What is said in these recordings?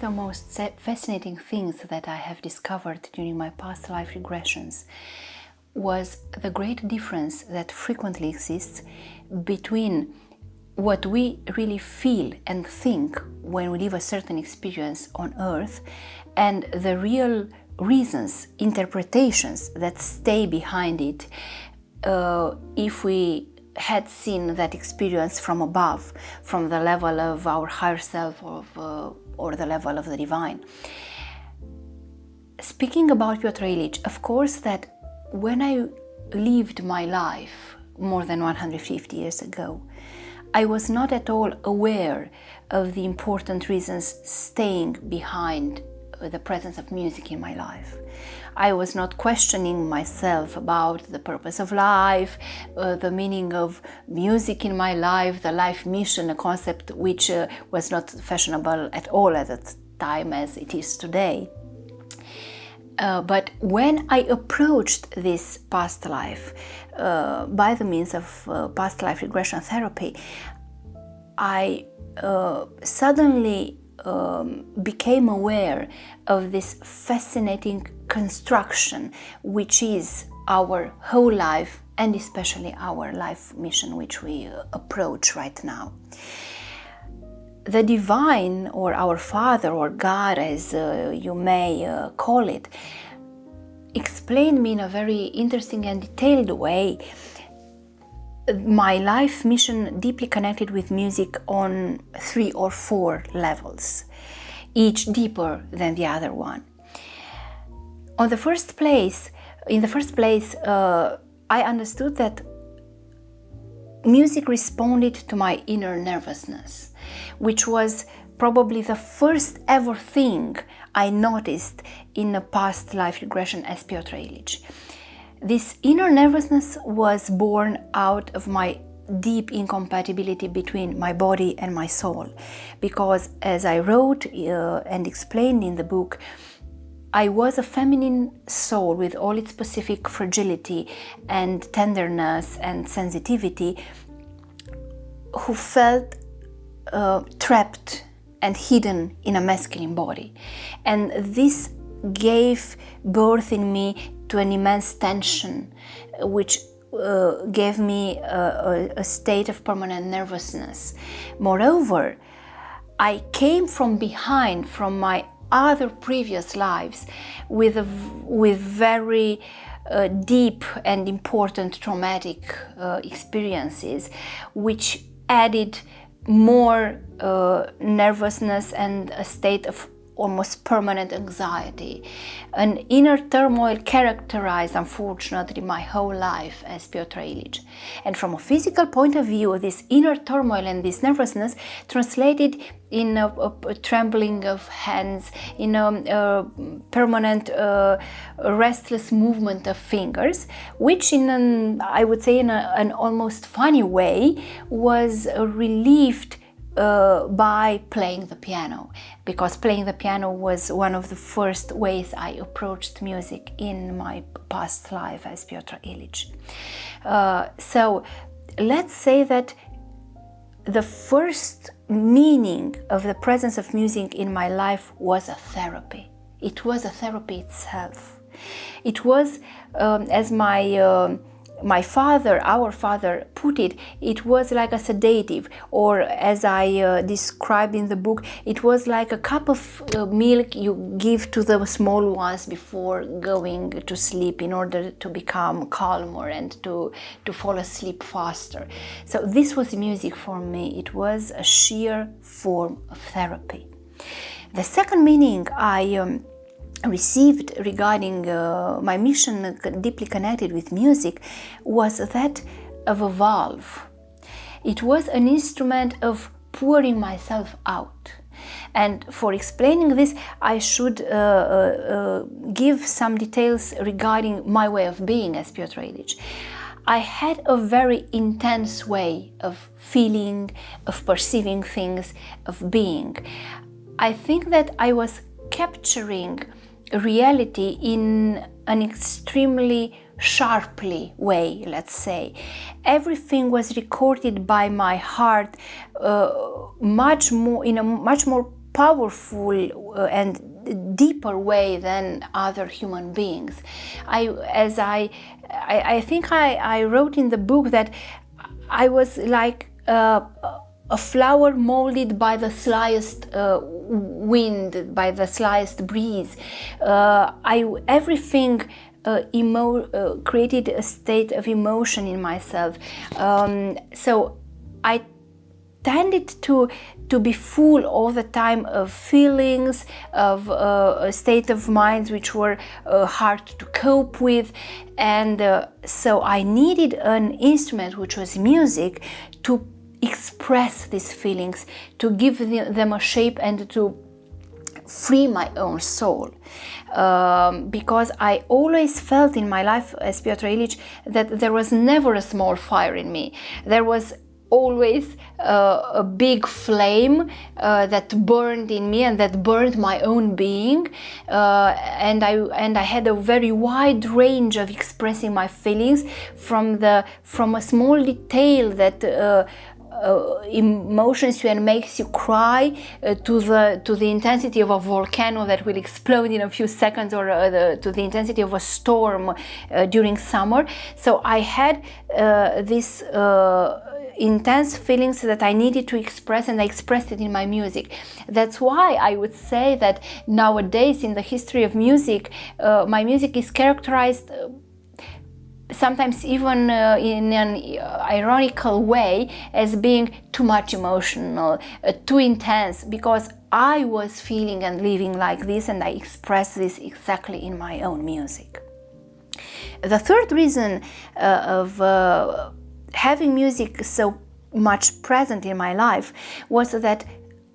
the most fascinating things that I have discovered during my past life regressions was the great difference that frequently exists between what we really feel and think when we live a certain experience on Earth and the real reasons, interpretations that stay behind it if we had seen that experience from above, from the level of our higher self or the level of the divine. Speaking about Pyotr Ilyich, of course that when I lived my life more than 150 years ago, I was not at all aware of the important reasons staying behind the presence of music in my life. I was not questioning myself about the purpose of life, the meaning of music in my life, the life mission, a concept which was not fashionable at all at that time as it is today. But when I approached this past life by the means of past life regression therapy, I suddenly became aware of this fascinating construction which is our whole life and especially our life mission which we approach right now. The divine, or our Father, or God as you may call it, explained me in a very interesting and detailed way my life mission deeply connected with music on 3 or 4 levels, each deeper than the other one. In the first place, I understood that music responded to my inner nervousness, which was probably the first ever thing I noticed in a past life regression as Pyotr Ilyich. This inner nervousness was born out of my deep incompatibility between my body and my soul, because as I wrote and explained in the book, I was a feminine soul with all its specific fragility and tenderness and sensitivity, who felt trapped and hidden in a masculine body. And this gave birth in me to an immense tension, which gave me a state of permanent nervousness. Moreover, I came from behind, from my other previous lives, with very deep and important traumatic experiences, which added more nervousness and a state of almost permanent anxiety. An inner turmoil characterized, unfortunately, my whole life as Pyotr Ilyich. And from a physical point of view, this inner turmoil and this nervousness translated in a trembling of hands, in a permanent restless movement of fingers, which I would say in an almost funny way, was relieved by playing the piano, because playing the piano was one of the first ways I approached music in my past life as Pyotr Ilyich. So let's say that the first meaning of the presence of music in my life was a therapy. It was a therapy itself. It was, as our father put it, it was like a sedative, or as I described in the book, it was like a cup of milk you give to the small ones before going to sleep in order to become calmer and to fall asleep faster. So this was music for me. It was a sheer form of therapy. The second meaning I received regarding my mission deeply connected with music was that of a valve. It was an instrument of pouring myself out. And for explaining this, I should give some details regarding my way of being as Pyotr Ilyich. I had a very intense way of feeling, of perceiving things, of being. I think that I was capturing reality in an extremely sharply way, let's say. Everything was recorded by my heart in a much more powerful and deeper way than other human beings. I think I wrote in the book that I was like a flower molded by the slightest wind, by the slightest breeze. Everything created a state of emotion in myself. So I tended to be full all the time of feelings, of a state of minds which were hard to cope with, and so I needed an instrument, which was music, to express these feelings, to give them a shape and to free my own soul. Because I always felt in my life as Pyotr Ilyich that there was never a small fire in me. There was always a big flame that burned in me and that burned my own being, and I had a very wide range of expressing my feelings, from a small detail that emotions you and makes you cry, to the intensity of a volcano that will explode in a few seconds, or to the intensity of a storm during summer. So I had this intense feelings that I needed to express, and I expressed it in my music. That's why I would say that nowadays, in the history of music, my music is characterized sometimes even in an ironical way as being too much emotional, too intense, because I was feeling and living like this, and I express this exactly in my own music. The third reason of having music so much present in my life was that,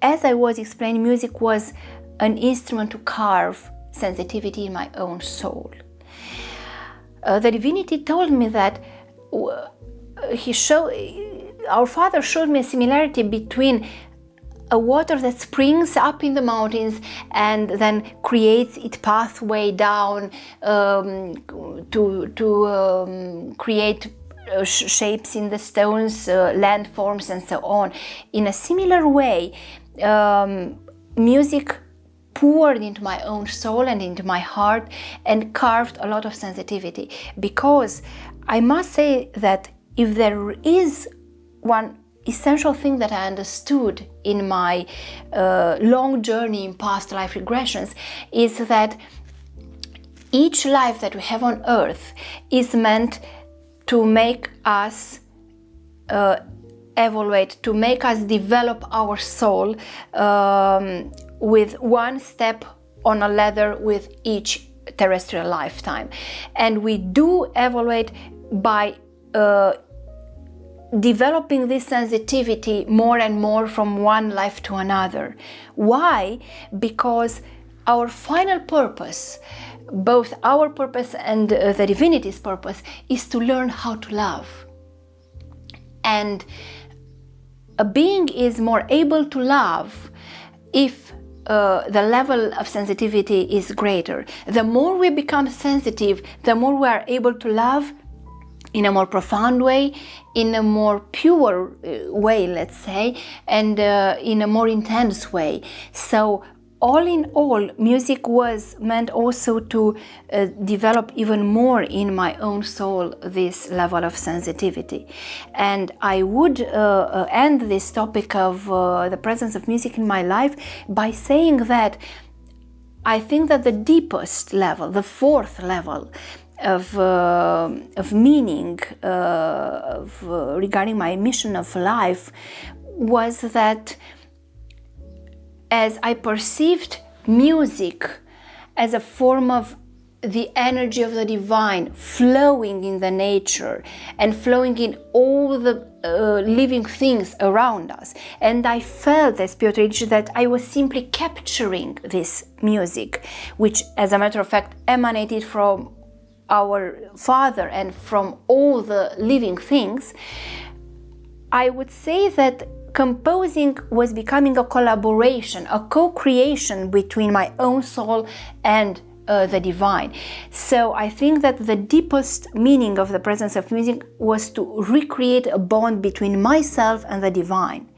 as I was explaining, music was an instrument to carve sensitivity in my own soul. The divinity told me that our Father showed me a similarity between a water that springs up in the mountains and then creates its pathway down to create shapes in the stones, landforms, and so on. In a similar way, music poured into my own soul and into my heart and carved a lot of sensitivity. Because I must say that if there is one essential thing that I understood in my long journey in past life regressions, is that each life that we have on earth is meant to make us evaluate, to make us develop our soul with one step on a ladder with each terrestrial lifetime. And we do evaluate by developing this sensitivity more and more from one life to another. Why? Because our final purpose, both our purpose and the divinity's purpose, is to learn how to love. And a being is more able to love if the level of sensitivity is greater. The more we become sensitive, the more we are able to love in a more profound way, in a more pure way, let's say, and in a more intense way. So all in all, music was meant also to develop even more in my own soul this level of sensitivity. And I would end this topic of the presence of music in my life by saying that I think that the deepest level, the fourth level of meaning regarding my mission of life, was that as I perceived music as a form of the energy of the divine flowing in the nature and flowing in all the living things around us, and I felt as Pyotr Ilyich that I was simply capturing this music, which as a matter of fact emanated from our Father and from all the living things, I would say that composing was becoming a collaboration, a co-creation between my own soul and the divine. So I think that the deepest meaning of the presence of music was to recreate a bond between myself and the divine.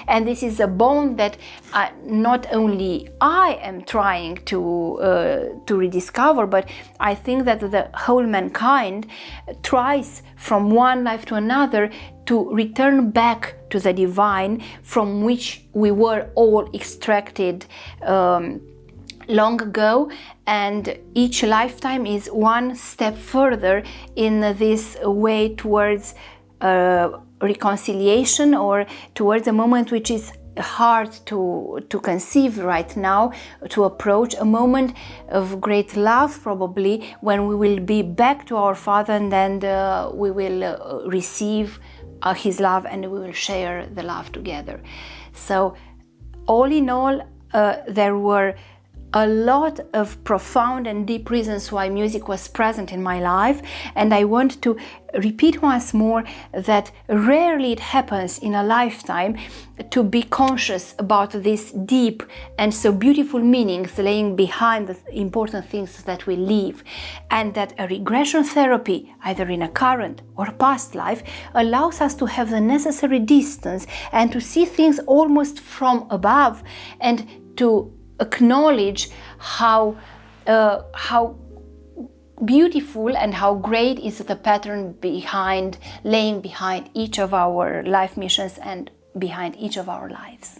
And this is a bond that not only I am trying to rediscover, but I think that the whole mankind tries from one life to another to return back to the divine, from which we were all extracted long ago, and each lifetime is one step further in this way towards reconciliation, or towards a moment which is hard to conceive right now, to approach a moment of great love, probably, when we will be back to our Father, and then we will receive His love, and we will share the love together. So all in all, there were a lot of profound and deep reasons why music was present in my life, and I want to repeat once more that rarely it happens in a lifetime to be conscious about these deep and so beautiful meanings laying behind the important things that we live, and that a regression therapy, either in a current or past life, allows us to have the necessary distance and to see things almost from above, and to acknowledge how beautiful and how great is the pattern laying behind each of our life missions and behind each of our lives.